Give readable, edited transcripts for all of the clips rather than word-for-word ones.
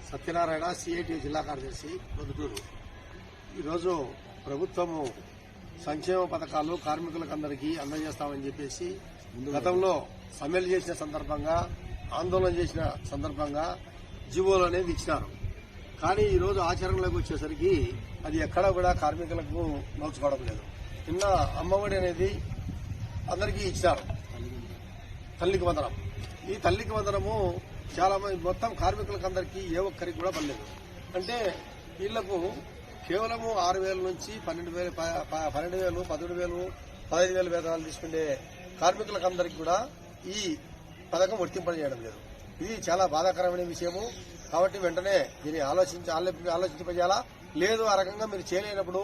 Satyanarayana CIT జిల్లా కార్యదర్శి పొద్దుటూరు. ఈరోజు ప్రభుత్వము సంక్షేమ పథకాలు కార్మికులకు అందరికీ అందజేస్తామని చెప్పేసి గతంలో సమ్మెలు చేసిన సందర్భంగా, ఆందోళన చేసిన సందర్భంగా జీవోలు అనేది ఇచ్చినారు. కానీ ఈరోజు ఆచరణలోకి వచ్చేసరికి అది ఎక్కడా కూడా కార్మికులకు నోచుకోవడం లేదు. నిన్న అమ్మఒడి అనేది అందరికీ ఇచ్చినారు, తల్లికి వందనం. ఈ తల్లికి వందనము చాలా మంది మొత్తం కార్మికులకు అందరికీ ఏ ఒక్కరికి కూడా పడలేదు. అంటే వీళ్లకు కేవలము 6,000 నుంచి 12,000, 12,000, 13,000, 15,000 వేతనాలు తీసుకునే కార్మికులకు అందరికీ కూడా ఈ పథకం వర్తింపజేయడం లేదు. ఇది చాలా బాధాకరమైన విషయము. కాబట్టి వెంటనే దీన్ని ఆలోచింపజేయాలా. లేదు ఆ రకంగా మీరు చేయలేనప్పుడు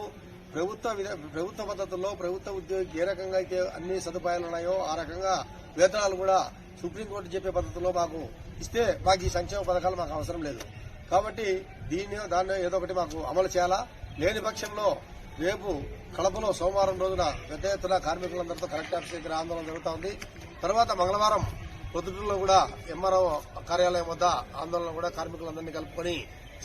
ప్రభుత్వ పద్ధతుల్లో ప్రభుత్వ ఉద్యోగికి ఏ రకంగా అయితే అన్ని సదుపాయాలు ఉన్నాయో ఆ రకంగా వేతనాలు కూడా సుప్రీంకోర్టు చెప్పే పద్ధతిలో మాకు ఇస్తే మాకు ఈ సంక్షేమ పథకాలు మాకు అవసరం లేదు. కాబట్టి దాన్ని ఏదో ఒకటి మాకు అమలు చేయాలా. లేని పక్షంలో రేపు కడపలో సోమవారం రోజున పెద్ద ఎత్తున కార్మికులందరితో కలెక్టర్ ఆఫీస్ దగ్గర ఆందోళన జరుగుతూ ఉంది. తర్వాత మంగళవారం పొద్దుటూరులో కూడా ఎంఆర్ఓ కార్యాలయం వద్ద ఆందోళన కూడా కార్మికులందరినీ కలుపుకొని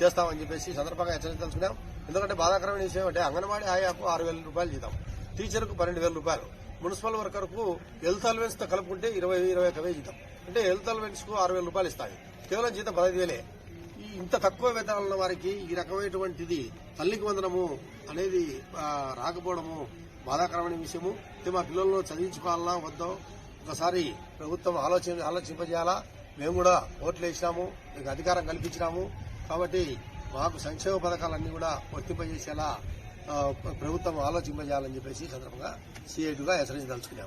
చేస్తామని చెప్పేసి సందర్భంగా హెచ్చరించుకున్నాం. ఎందుకంటే బాధాకరమైన విషయం అంటే అంగన్వాడీ ఆయాకు 6,000 రూపాయలు జీతం, టీచర్కు 12,000 రూపాయలు, మున్సిపల్ వర్కర్కు హెల్త్ అలవెన్స్ తో కలుపుకుంటే 21,000 జీతం. అంటే హెల్త్ అలవెన్స్ కు 6,000 రూపాయలు ఇస్తాయి, కేవలం జీతం 15,000. ఇంత తక్కువ వేతనాలు ఉన్న వారికి ఈ రకమైనటువంటిది తల్లికి వందనము అనేది రాకపోవడము బాధాకరమైన విషయము. మా పిల్లలను చదివించుకోవాలన్నా వద్దో ఒకసారి ప్రభుత్వం ఆలోచింపజేయాలా. మేము కూడా ఓట్లు వేసినాము, మీకు అధికారం కల్పించినాము. కాబట్టి మాకు సంక్షేమ పథకాలన్నీ కూడా వర్తింపజేసేలా ప్రభుత్వం ఆలోచింపజేయాలని చెప్పేసి సందర్భంగా సిఐటిగా హెచ్చరించదలుచుకున్నాం.